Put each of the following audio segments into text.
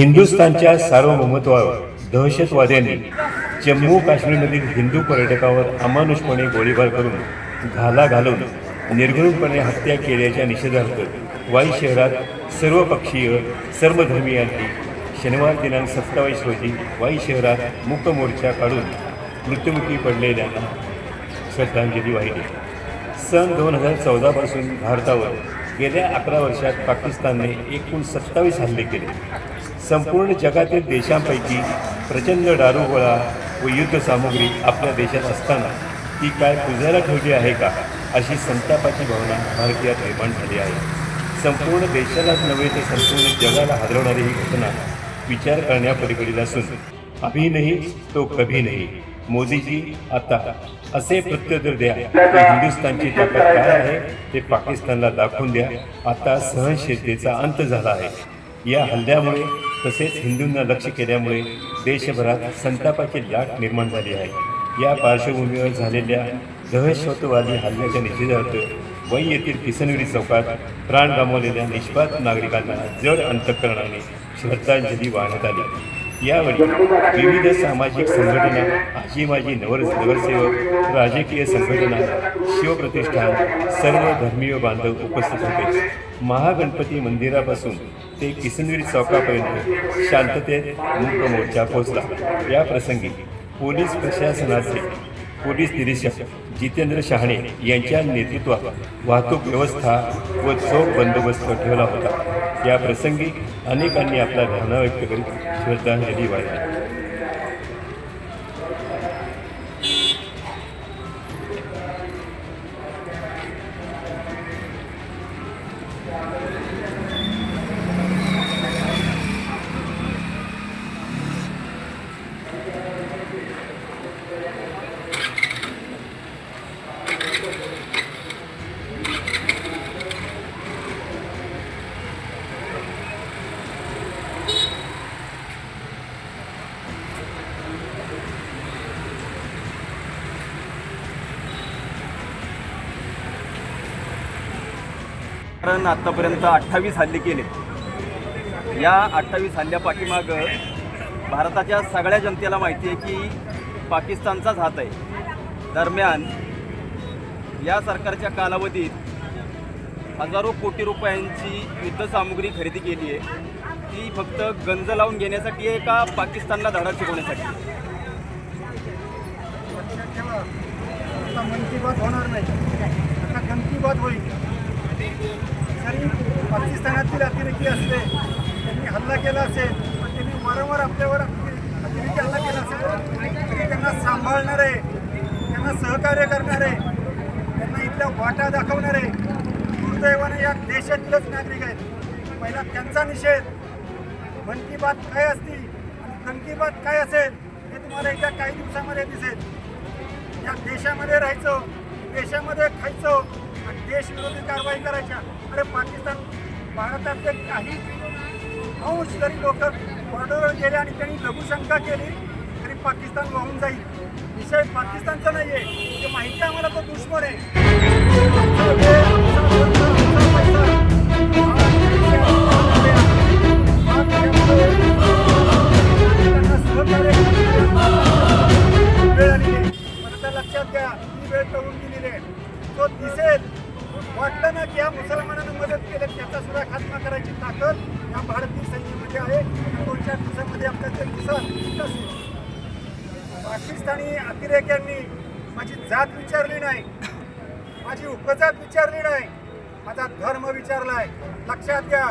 हिंदुस्थानच्या सार्वभौमत्वावर दहशतवाद्यांनी जम्मू काश्मीरमधील हिंदू पर्यटकावर अमानुषपणे गोळीबार करून घाला घालून निर्घृणपणे हत्या केल्याच्या निषेधार्थ वाई शहरात सर्वपक्षीय सर्वधर्मीयांनी शनिवार दिनांक 27 रोजी वाई शहरात मूक मोर्चा काढून मृत्युमुखी पडलेल्यांना श्रद्धांजली वाहिली। सन 2014 पासून भारतावर गेल्या 11 वर्षात पाकिस्तानने एकूण 27 हल्ले केले। संपूर्ण जगातील देशांपैकी प्रचंड दारुगोळा व युद्धसामुग्री आपल्या देशात असताना ती काय पूजाला ठेवली आहे का, अशी संतापाची भावना भारतीयात निर्माण झाली आहे। संपूर्ण देशालाच नव्हे तर संपूर्ण जगाला हादरवणारी ही घटना विचार करण्यापलीकडील असून अभी नहीं तो कभी नहीं। मोदीजी आता असे प्रत्युत्तर द्या की हिंदुस्थानची ताकद काय आहे ते पाकिस्तानला दाखवून द्या। आता सहनशीलतेचा अंत झाला आहे। या हल्ल्यामुळे तसेच हिंदूंना लक्ष्य केल्यामुळे देशभरात संतापाची लाट निर्माण झाली आहे। या पार्श्वभूमीवर झालेल्या दहशतवादी हल्ल्याच्या निषेधार्थ वई येथील किसनविरी चौकात प्राण गमावलेल्या निष्पाप नागरिकांना जड अंतःकरणाने श्रद्धांजली वाहण्यात आली। यावेळी विविध सामाजिक संघटना, आजी माजी नगरसेवक, राजकीय संघटना, शिवप्रतिष्ठान, सर्व धर्मीय बांधव उपस्थित होते। महागणपती मंदिरापासून ते किसनविरी चौकापर्यंत शांततेत मूक मोर्चा पोहोचला। या प्रसंगी पोलीस प्रशासनाचे पोलीस निरीक्षक जितेंद्र शहाणे यांच्या नेतृत्वात वाहतूक व्यवस्था व चोख बंदोबस्त ठेवला होता। या प्रसंगी अनेकांनी आपल्या भावना व्यक्त करीत श्रद्धांजली वाहिली। कारण आत्तापर्यंत 28 हल्ले केले। या 28 हल्ल्यापाठीमागं भारताच्या सगळ्या जनतेला माहिती आहे की पाकिस्तानचाच हात आहे। दरम्यान या सरकारच्या कालावधीत हजारो कोटी रुपयांची युद्धसामुग्री खरेदी केली आहे। ती फक्त गंज लावून घेण्यासाठी आहे का पाकिस्तानला धडा शिकवण्यासाठी? मन की बात होणार नाही, आता गन की बात होईल। जरी पाकिस्तानातील अतिरेकी असले, त्यांनी हल्ला केला असेल, पण त्यांनी वारंवार आपल्यावर अतिरेकी हल्ला केला असेल तरी त्यांना सांभाळणारे, त्यांना सहकार्य करणारे, त्यांना इथल्या वाटा दाखवणारे दुर्दैवाने या देशातीलच नागरिक आहेत। पहिला त्यांचा निषेध। मन की बात काय असती आणि गन की बात काय असेल हे तुम्हाला येत्या काही दिवसामध्ये दिसेल। या देशामध्ये राहायचं, देशामध्ये खायचं आणि देशविरोधी कारवाई करायच्या। अरे पाकिस्तान भारतातले काही अंश जरी लोक बॉर्डरवर गेले आणि त्यांनी लघुशंका केली तरी पाकिस्तान वाहून जाईल। विषय पाकिस्तानचा नाही आहे, ते माहिती आहे आम्हाला, तो दुश्मन लक्षात घ्या, ही वेळ करून दिलेली आहे। तो दिसेल, वाटलं ना की या मुसलमानांना मदत केली, त्याचा सुद्धा खात्मा करायची ताकद या भारतीय सैन्यामध्ये आहे। 2-4 दिवसांमध्ये आपल्याला ते दिसेल। पाकिस्तानी अतिरेक्यांनी माझी जात विचारली नाही, माझी उपजात विचारली नाही, माझा धर्म विचारलाय। लक्षात घ्या,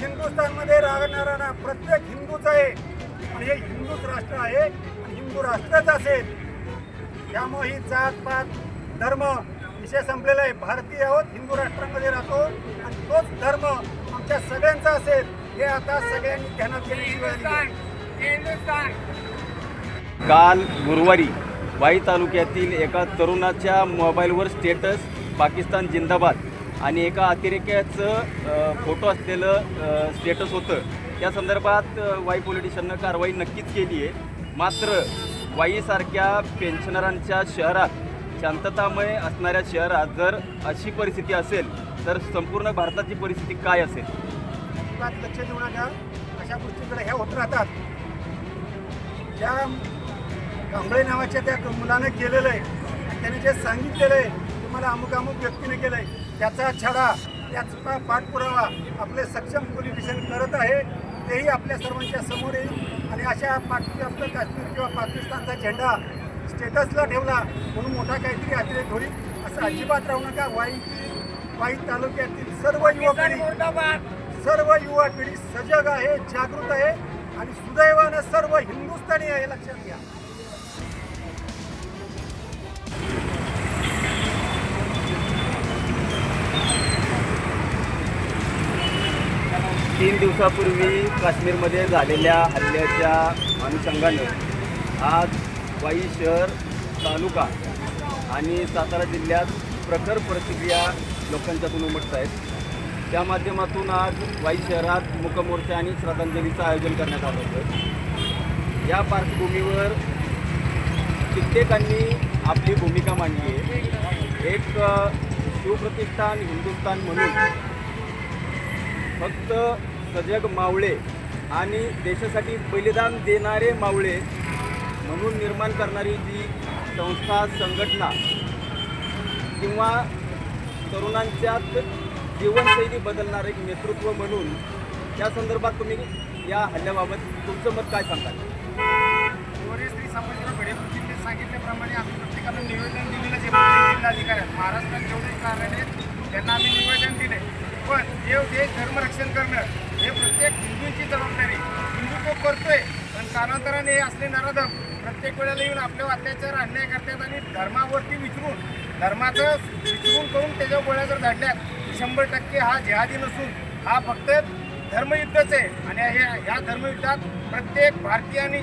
हिंदुस्थानमध्ये राहणारा प्रत्येक हिंदूच आहे आणि हे हिंदूच राष्ट्र आहे आणि हिंदू राष्ट्रच असेल। त्यामुळे ही जात पात धर्म विषय संपलेला आहे। भारतीय आहोत, हिंदू राष्ट्रामध्ये राहतो आणि तोच धर्म आमच्या सगळ्यांचा असेल हे आता सगळ्यांनी ध्यानात घेण्याची वेळ आहे। काल गुरुवारी वाई तालुक्यातील एका तरुणाच्या मोबाईलवर स्टेटस पाकिस्तान जिंदाबाद आणि एका अतिरेक्याचं फोटो असलेलं स्टेटस होतं। त्या संदर्भात वाई पोलीस स्टेशननं कारवाई नक्कीच केली आहे। मात्र वाईसारख्या पेन्शनरांच्या शहरात, शांततामय असणाऱ्या शहरात जर अशी परिस्थिती असेल तर संपूर्ण भारताची परिस्थिती काय असेल? लक्ष देऊ नका। अशा गोष्टीकडे ह्या होत राहतात. त्या कांबळे नावाच्या त्या मुलानं केलेलं आहे आणि त्याने जे सांगितलेलं आहे तुम्हाला अमुक अमुक व्यक्तीने केलं आहे त्याचा छडा त्याचा पाठपुरावा आपले सक्षम पोलीस स्टेशन करत आहे. तेही आपल्या सर्वांच्या समोर येईल आणि अशा आपलं काश्मीर किंवा पाकिस्तानचा झेंडा स्टेटसला ठेवला म्हणून मोठा काहीतरी अतिरेक होईल असं अजिबात राहू नका. वाई तालुक्यातील सर्व युवा पिढी सजग आहे, जागृत आहे आणि सुदैवानं सर्व हिंदुस्थानी आहे, लक्षात घ्या. 3 दिवसापूर्वी काश्मीरमध्ये झालेल्या हल्ल्याच्या अनुषंगानं आज वाई शहर, तालुका आणि सातारा जिल्ह्यात प्रखर प्रतिक्रिया लोकांच्यातून उमटत आहेत. त्या माध्यमातून आज वाई शहरात मूकमोर्चा आणि श्रद्धांजलीचं आयोजन करण्यात आलं होतं. या पार्श्वभूमीवर कित्येकांनी आपली भूमिका मांडली आहे. एक शिवप्रतिष्ठान हिंदुस्थान म्हणून फक्त सजग मावळे आणि देशासाठी बलिदान देणारे मावळे म्हणून निर्माण करणारी जी संस्था, संघटना किंवा तरुणांच्यात जीवनशैली बदलणारं एक नेतृत्व म्हणून त्या संदर्भात तुम्ही या हल्ल्याबाबत तुमचं मत काय सांगाल? श्री संभाजीराव भेडेंनी सांगितल्याप्रमाणे आम्ही प्रत्येकाला निवेदन दिलेलं जे जिल्हाधिकारी आहेत महाराष्ट्रात जेवढे कार्यालय आहेत त्यांना आम्ही निवेदन दिले. पण देव देश धर्मरक्षण करणं हे प्रत्येक हिंदूंची जबाबदारी. हिंदू तो करतोय पण कालांतराने हे असले नराधम प्रत्येक वेळेला येऊन आपल्यावर अत्याचार अन्याय करतात आणि धर्मावरती धर्माचं विचारून करून त्याच्या गोळ्या जर झाडल्यात 100% हा जिहादी नसून हा फक्त धर्मयुद्धच आहे. आणि ह्या धर्मयुद्धात प्रत्येक भारतीयांनी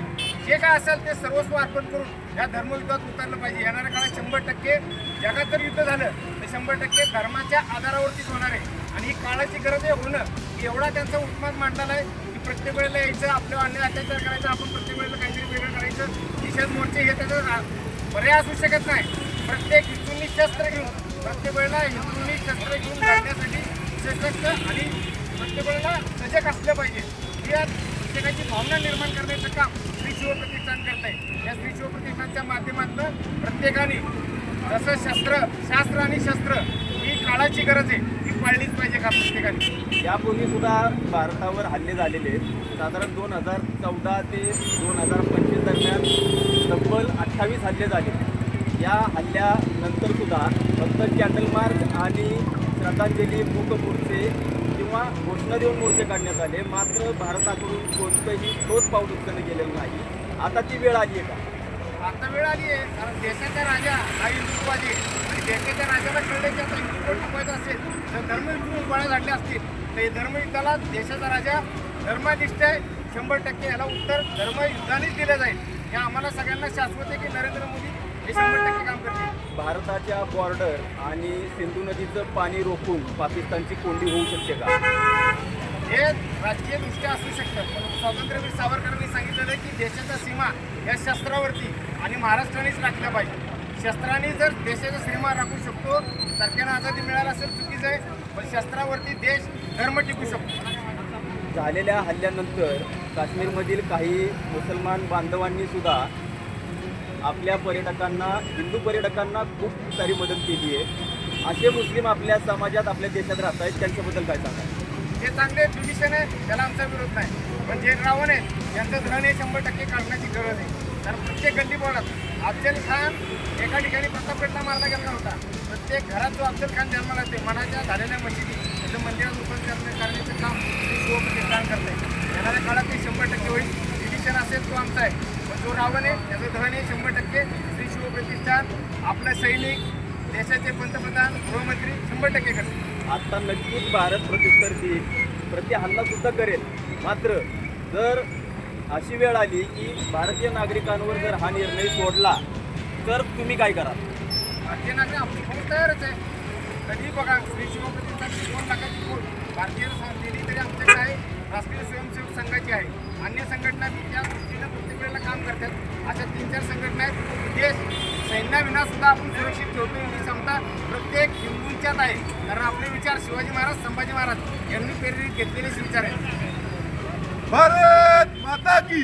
जे काय असेल ते सर्वस्व अर्पण करून या धर्मयुद्धात उतरलं पाहिजे. येणाऱ्या काळात 100% जगात जर युद्ध झालं तर 100% धर्माच्या आधारावरतीच होणार आहे. आणि ही काळाची गरज आहे होणं की एवढा त्यांचा उत्माद मांडलेला आहे की प्रत्येक वेळेला यायचं, आपल्यावर अन्याय अत्याचार करायचा, आपण प्रत्येक वेळेला काहीतरी वेगळं करायचं. निषेध मोर्चे हे त्याचा पर्याय असू शकत नाही. प्रत्येक हिंदूंनी शस्त्र घेऊन प्रत्येक वेळेला हिंदूंनी शस्त्र घेऊन लढण्यासाठी सशक्त आणि प्रत्येक वेळेला सजग असलं पाहिजे. ही आज प्रत्येकाची भावना निर्माण करण्याचं काम श्री शिवप्रतिष्ठान करत आहे. या श्री शिवप्रतिष्ठानच्या माध्यमातून प्रत्येकाने जसं शास्त्र आणि शस्त्र ही काळाची गरज आहे ती पाळलीच पाहिजे का प्रत्येकाने. यापूर्वी सुद्धा भारतावर हल्ले झालेले आहेत. साधारण 2014 ते 2025 दरम्यान तब्बल 28 हल्ले झाले. या हल्ल्यानंतर सुद्धा फक्त कॅन्डल मार्च आणि श्रद्धांजली, मूक मोर्चे किंवा घोषणा देऊन मोर्चे काढण्यात आले. मात्र भारताकडून कोणतंही ठोस पाऊल उचललं गेलेलं नाही. आता ती वेळ आली आहे का? आता वेळ आली आहे. कारण देशाचा राजा हा हिंदुत्ववादी आहे आणि देशाच्या राजाला कळलं की आता हिंदुत्व टिकवायचं असेल तर धर्मयुद्ध गोळ्या झाडले असतील तर हे धर्मयुद्धाला देशाचा राजा धर्माधिष्ठ आहे. 100% याला उत्तर धर्मयुद्धानेच दिलं जाईल. हे आम्हाला सगळ्यांना शाश्वत आहे की नरेंद्र मोदी हे 100% काम करतील. भारताच्या बॉर्डर आणि सिंधू नदीचं पाणी रोखून पाकिस्तानची कोंडी होऊ शकते का? हे राजकीयदृष्ट्या असू शकतं. पण स्वातंत्र्यवीर सावरकरांनी सांगितलेलं आहे की देशाच्या सीमा या शस्त्रावरती आणि महाराष्ट्रानेच राखल्या पाहिजे. शस्त्राने जर देशाच्या सीमा राखू शकतो, सरकारला आझादी मिळायला असेल चुकीचं आहे, पण शस्त्रावरती देश धर्म टिकू शकतो. झालेल्या हल्ल्यानंतर काश्मीरमधील काही मुसलमान बांधवांनी सुद्धा आपल्या पर्यटकांना, हिंदू पर्यटकांना खूप सारी मदत केली आहे. असे मुस्लिम आपल्या समाजात, आपल्या देशात राहत आहेत, त्यांच्याबद्दल काय सांगा? हे चांगले ट्युडिशन आहे, त्याला आमचा विरोध नाही. पण जे रावण आहे त्यांचं धन हे 100% काढण्याची गरज आहे. कारण प्रत्येक गल्लीबोळात अफजल खान एका ठिकाणी प्रतापगडला मारला गेला होता. प्रत्येक घरात जो अफजल खान जन्माला येते मनाच्या झालेल्या मशिदी त्याचं मंदिरात रूपांतर करण्याचं काम ते शिवप्रतिष्ठान करत आहे. येणाऱ्या काळात ते 100% होईल. ट्युडिशन असेल तो आमचा आहे. पण जो रावण आहे त्याचं धन हे 100% श्री शिवप्रतिष्ठान, आपला सैनिक, देशाचे पंतप्रधान, गृहमंत्री 100% करते. आता नक्कीच भारत प्रत्युत्तर देईल, प्रति हल्लासुद्धा करेल. मात्र जर अशी वेळ आली की भारतीय नागरिकांवर जर हा निर्णय सोडला तर तुम्ही काय कराल? भारतीय नागरिक आपली फौज तयारच आहे. कधी बघा श्री शिवप्रतिष्ठानची 2 लाखाची फौज भारतीय दिली तरी आमच्याकडे आहे. राष्ट्रीय स्वयंसेवक संघाची आहे. अन्य संघटना त्या दृष्टीनं प्रत्येक वेळेला काम करतात. अशा 3-4 संघटना आहेत. देश सैन्याविना सुद्धा आपण सुरक्षित ठेवतो ही क्षमता प्रत्येक हिंदूंच्यात आहे. कारण आपले विचार शिवाजी महाराज, संभाजी महाराज यांनी प्रेरित घेतलेलेच विचार आहेत. भारत माता की